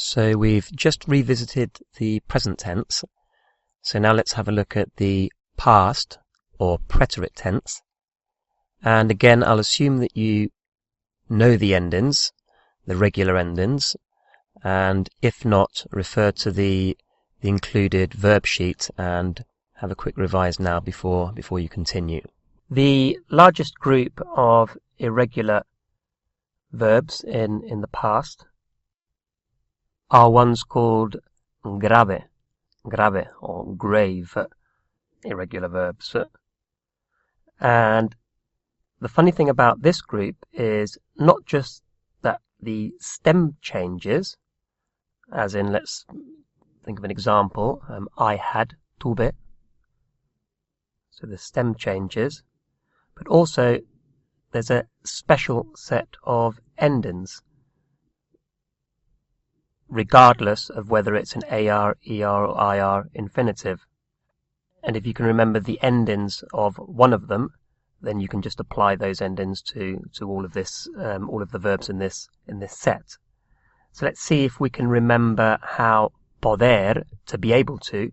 So we've just revisited the present tense. So now let's have a look at the past or preterite tense. And again, I'll assume that you know the endings, the regular endings, and if not, refer to the included verb sheet and have a quick revise now before you continue. The largest group of irregular verbs in the past are ones called grave or grave irregular verbs. And the funny thing about this group is not just that the stem changes, as in, let's think of an example, I had, tuve, so the stem changes, but also there's a special set of endings, regardless of whether it's an AR, ER or IR infinitive. And if you can remember the endings of one of them, then you can just apply those endings to all of this, all of the verbs in this set. So let's see if we can remember how poder, to be able to,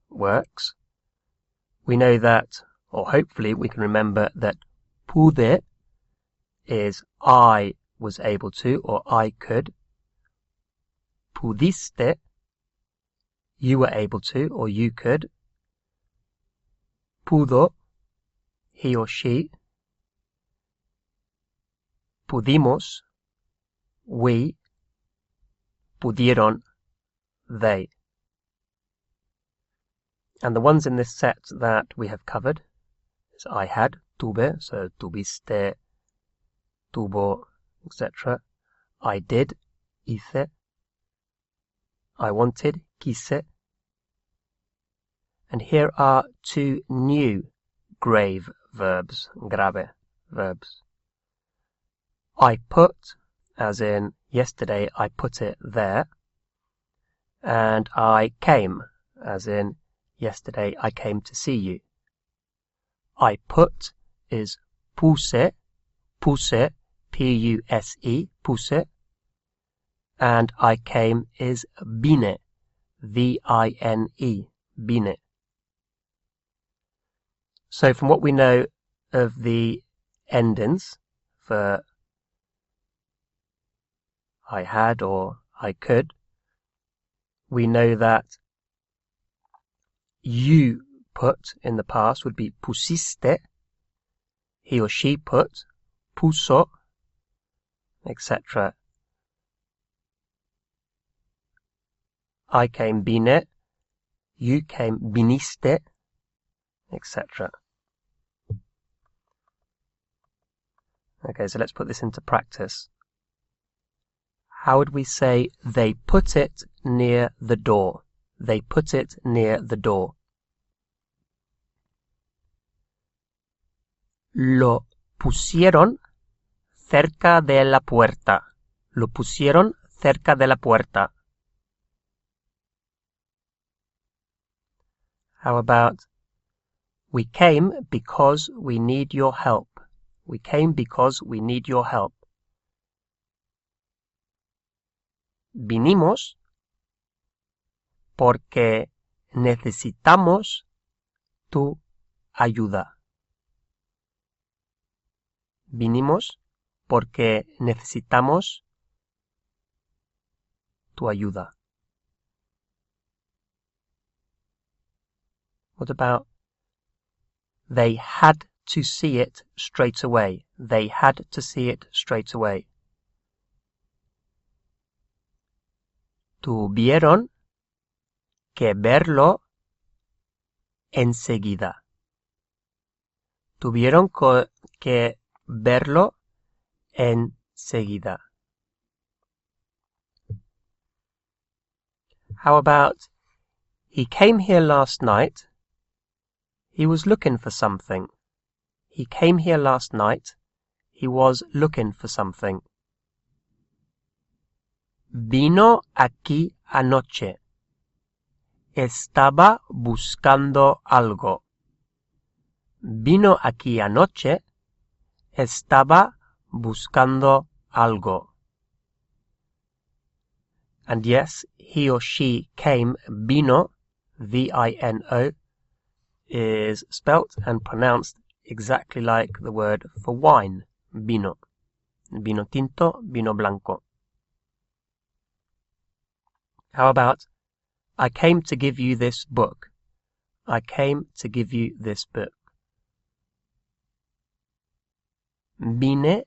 works. We know that, or hopefully we can remember that pude is I was able to, or I could. Pudiste, you were able to, or you could. Pudo, he or she. Pudimos, we. Pusieron, they. And the ones in this set that we have covered is I had, tuve, so tuviste, tuvo, etc. I did, hice. I wanted, quise. And here are two new grave verbs, grave verbs. I put, as in yesterday I put it there, and I came, as in yesterday I came to see you. I put is puse, puse, P-U-S-E, puse, and I came is vine, V-I-N-E, vine. So from what we know of the endings for I had or I could, we know that you put in the past would be pusiste, he or she put, puso, etc. I came vine, you came viniste, etc. Okay, so let's put this into practice. How would we say they put it near the door? They put it near the door. Lo pusieron cerca de la puerta. Lo pusieron cerca de la puerta. How about we came because we need your help. We came because we need your help. Vinimos porque necesitamos tu ayuda. Vinimos porque necesitamos tu ayuda. What about they had to see it straight away? They had to see it straight away. Tuvieron que verlo enseguida. Tuvieron que verlo enseguida. How about he came here last night. He was looking for something. He came here last night. He was looking for something. Vino aquí anoche. Estaba buscando algo. Vino aquí anoche. Estaba buscando algo. And yes, he or she came, vino, V-I-N-O, is spelt and pronounced exactly like the word for wine, vino. Vino tinto, vino blanco. How about, I came to give you this book. I came to give you this book. Vine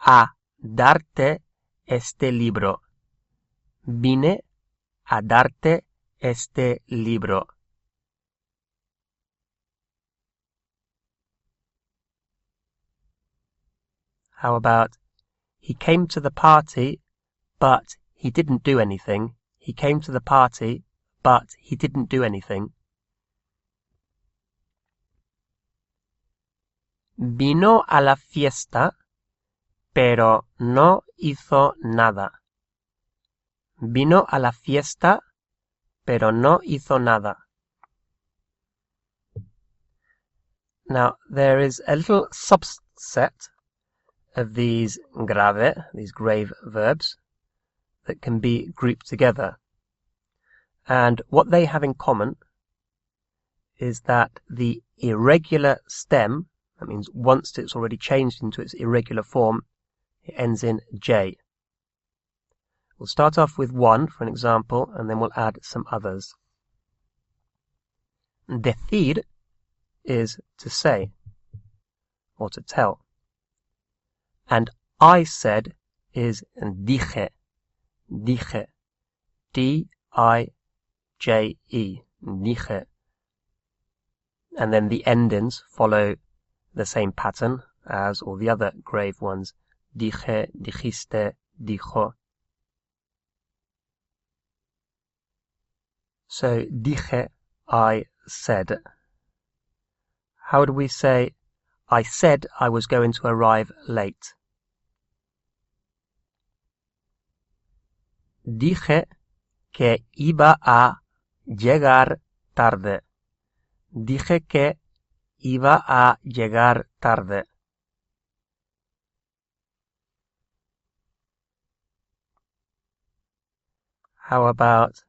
a darte este libro. Vine a darte este libro. How about, he came to the party, but he didn't do anything. He came to the party, but he didn't do anything. Vino a la fiesta, pero no hizo nada. Vino a la fiesta, pero no hizo nada. Now, there is a little subset of these grave verbs, that can be grouped together. And what they have in common is that the irregular stem, that means once it's already changed into its irregular form, it ends in J. We'll start off with one for an example, and then we'll add some others. Decir is to say, or to tell. And I said is dije, dije, D-I-J-E, dije. And then the endings follow the same pattern as all the other grave ones. Dije, dijiste, dijo. So, dije, I said. How do we say, I said I was going to arrive late? Dije que iba a llegar tarde. Dije que iba a llegar tarde. How about,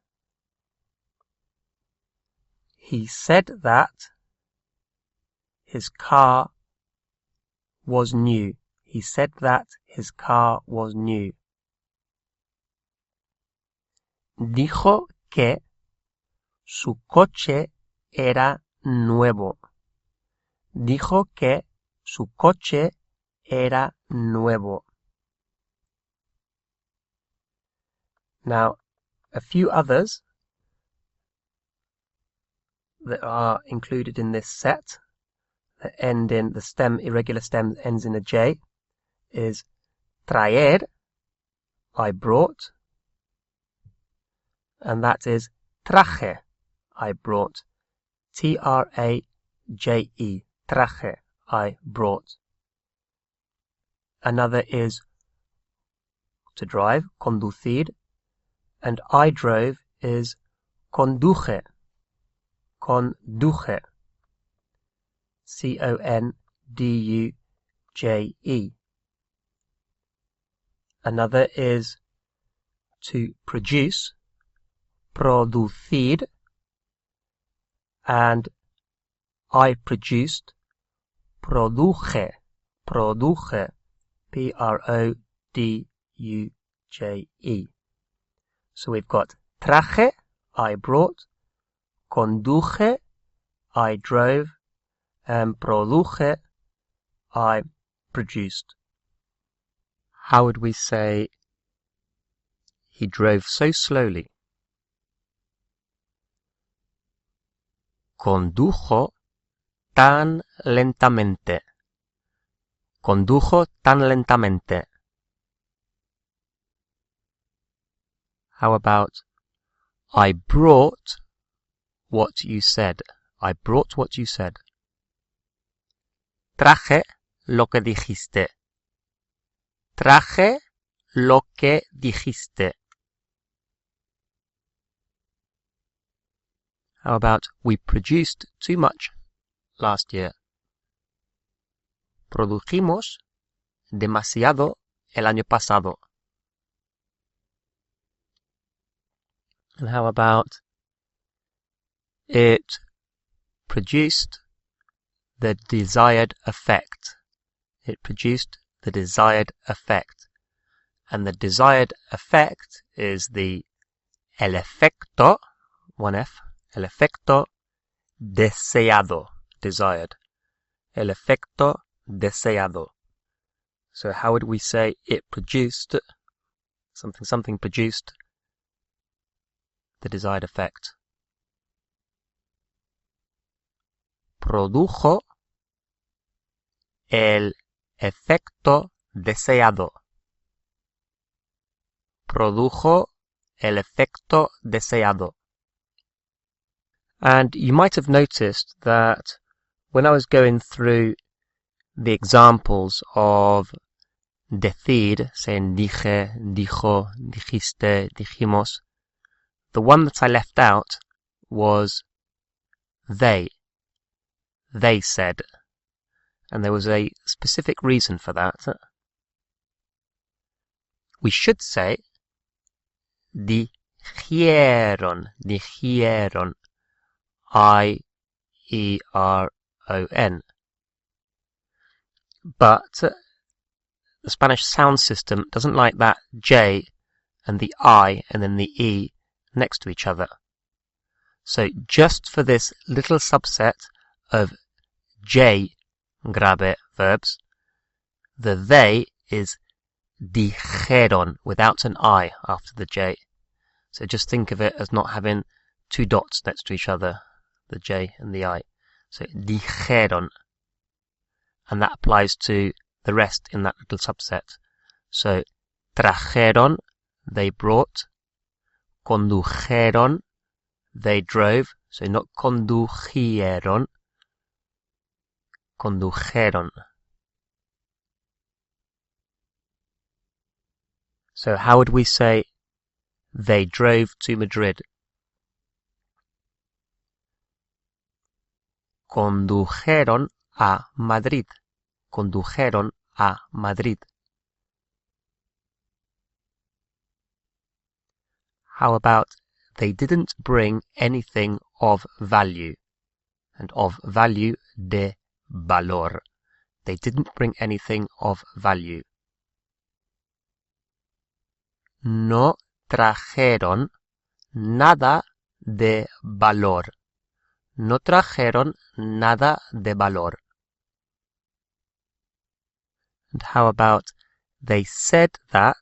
he said that his car was new. He said that his car was new. Dijo que su coche era nuevo. Dijo que su coche era nuevo. Now, a few others that are included in this set that end in the stem, irregular stem that ends in a J, is traer, I brought, and that is traje, I brought. T-R-A-J-E, traje, I brought. Another is to drive, conducir, and I drove is conduje, conduje, C-O-N-D-U-J-E. Another is to produce, producir, and I produced, produje, produje, P-R-O-D-U-J-E. So we've got traje, I brought, conduje, I drove, and produje, I produced. How would we say he drove so slowly? Condujo tan lentamente. Condujo tan lentamente. How about, I brought what you said. I brought what you said. Traje lo que dijiste. Traje lo que dijiste. How about, we produced too much last year. Produjimos demasiado el año pasado. And how about it produced the desired effect? It produced the desired effect. And the desired effect is el efecto, one F, el efecto deseado, desired. El efecto deseado. So how would we say it produced, something produced the desired effect? Produjo el efecto deseado. Produjo el efecto deseado. And you might have noticed that when I was going through the examples of decir, saying dije, dijo, dijiste, dijimos, the one that I left out was they. They said. And there was a specific reason for that. We should say dijeron, dijeron, I-E-R-O-N. But the Spanish sound system doesn't like that J and the I and then the E next to each other. So just for this little subset of J grabe verbs, the they is dijeron without an I after the J. So just think of it as not having two dots next to each other, the J and the I. So dijeron. And that applies to the rest in that little subset. So trajeron, they brought. Condujeron, they drove. So not condujeron. Condujeron. So how would we say they drove to Madrid? Condujeron a Madrid. Condujeron a Madrid. How about they didn't bring anything of value? And of value, de valor. They didn't bring anything of value. No trajeron nada de valor. No trajeron nada de valor. And how about they said that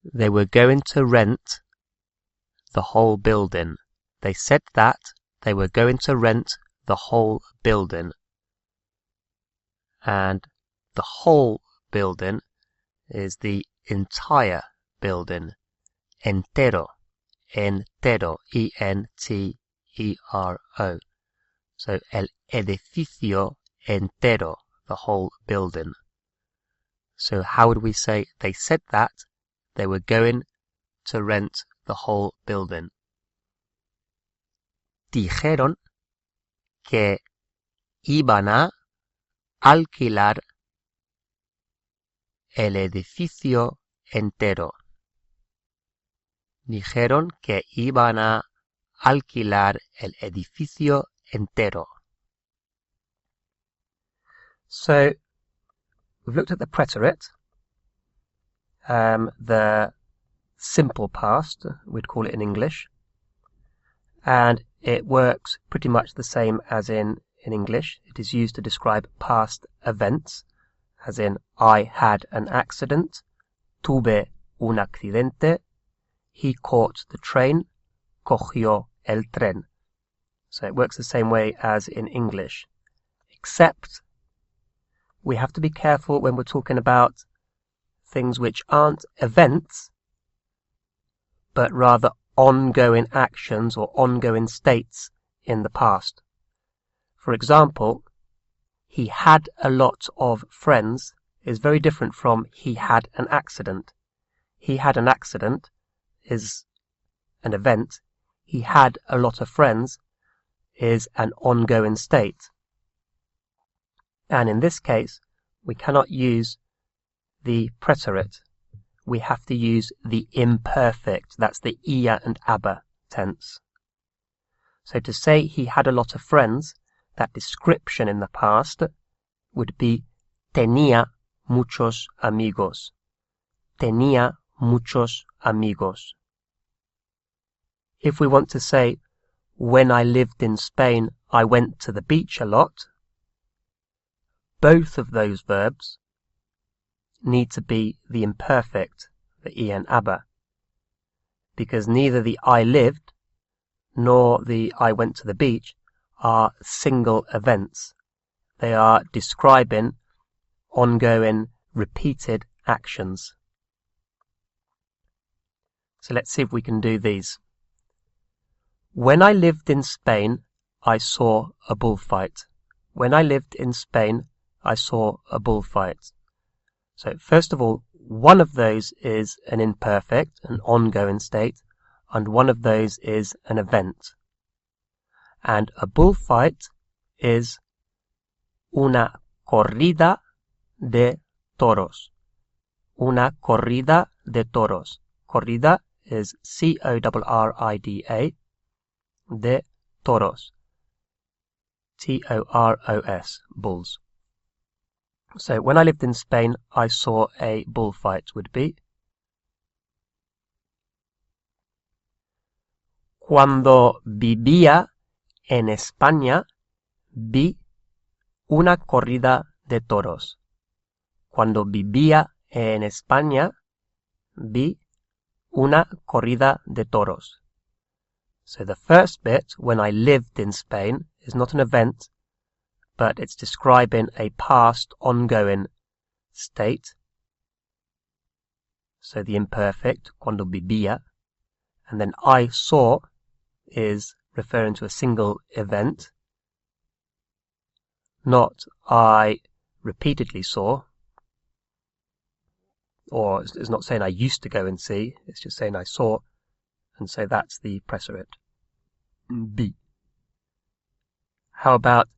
they were going to rent the whole building. They said that they were going to rent the whole building. And the whole building is the entire building. Entero. Entero. E-N-T-E-R-O. So el edificio entero, the whole building. So how would we say they said that they were going to rent the whole building? Dijeron que iban a alquilar el edificio entero. Dijeron que iban a alquilar el edificio entero. So, we've looked at the preterite, the simple past, we'd call it in English, and it works pretty much the same as in English. It is used to describe past events, as in I had an accident, tuve un accidente, he caught the train, cogió el tren. So it works the same way as in English, except we have to be careful when we're talking about things which aren't events, but rather ongoing actions or ongoing states in the past. For example, he had a lot of friends is very different from he had an accident. He had an accident is an event. He had a lot of friends is an ongoing state. And in this case, we cannot use the preterite. we have to use the imperfect. That's the ia and aber tense. So to say he had a lot of friends, that description in the past would be tenía muchos amigos. Tenía muchos amigos. If we want to say, when I lived in Spain, I went to the beach a lot, both of those verbs need to be the imperfect, the ia and aber, because neither the I lived nor the I went to the beach are single events. They are describing ongoing, repeated actions. So let's see if we can do these. When I lived in Spain, I saw a bullfight. When I lived in Spain, I saw a bullfight. So first of all, one of those is an imperfect, an ongoing state, and one of those is an event. And a bullfight is una corrida de toros. Una corrida de toros. Corrida is C-O-R-R-I-D-A, de toros. T-O-R-O-S, bulls. So when I lived in Spain, I saw a bullfight would be cuando vivía en España, vi una corrida de toros. Cuando vivía en España, vi una corrida de toros. So the first bit, when I lived in Spain, is not an event, but it's describing a past ongoing state. So the imperfect, cuando vivía, and then I saw is referring to a single event, not I repeatedly saw, or it's not saying I used to go and see, it's just saying I saw, and so that's the preserite. B. How about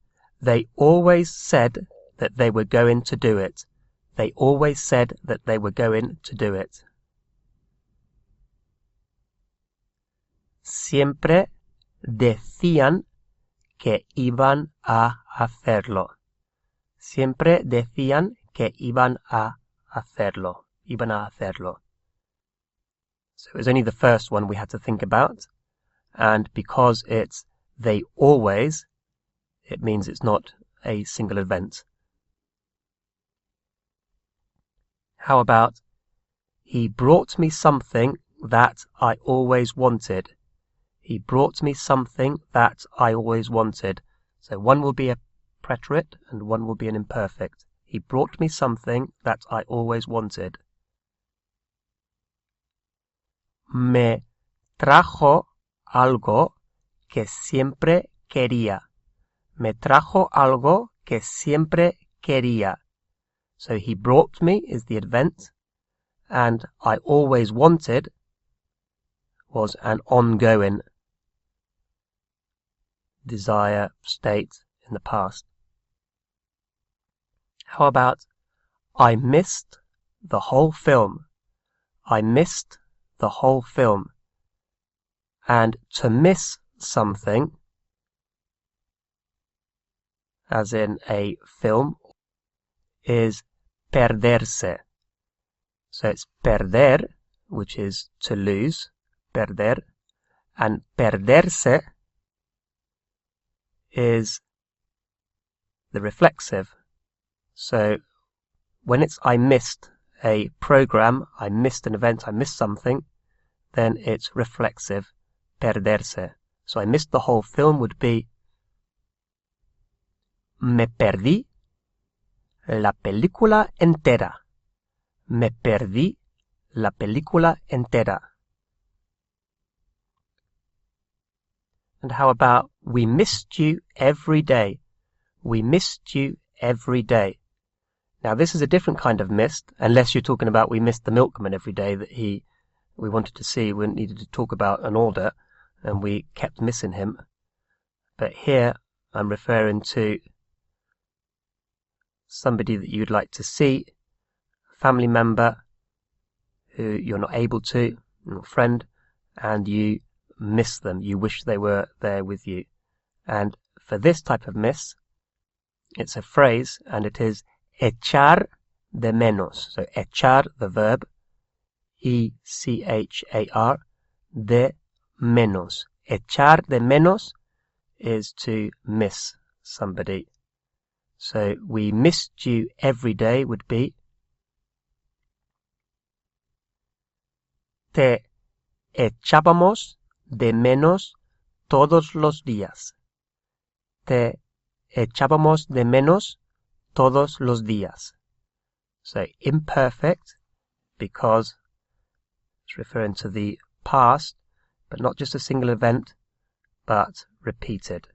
they always said that they were going to do it. They always said that they were going to do it. Siempre decían que iban a hacerlo. Siempre decían que iban a hacerlo. Iban a hacerlo. So it was only the first one we had to think about. And because it's they always, it means it's not a single event. How about he brought me something that I always wanted. He brought me something that I always wanted. So one will be a preterite and one will be an imperfect. He brought me something that I always wanted. Me trajo algo que siempre quería. Me trajo algo que siempre quería. So he brought me is the event, and I always wanted was an ongoing desire state in the past. How about I missed the whole film. I missed the whole film. And to miss something, as in a film, is perderse. So it's perder, which is to lose, perder, and perderse is the reflexive. So when it's I missed a program, I missed an event, I missed something, then it's reflexive, perderse. So I missed the whole film would be me perdí la película entera. Me perdí la película entera. And how about we missed you every day? We missed you every day. Now this is a different kind of missed, unless you're talking about we missed the milkman every day that we wanted to see, we needed to talk about an order, and we kept missing him. But here I'm referring to somebody that you'd like to see, a family member who you're not able to, your friend, and you miss them. You wish they were there with you. And for this type of miss, it's a phrase, and it is echar de menos. So echar, the verb, E-C-H-A-R, de menos. Echar de menos is to miss somebody. So we missed you every day would be te echábamos de menos todos los días. Te echábamos de menos todos los días. So imperfect because it's referring to the past, but not just a single event, but repeated.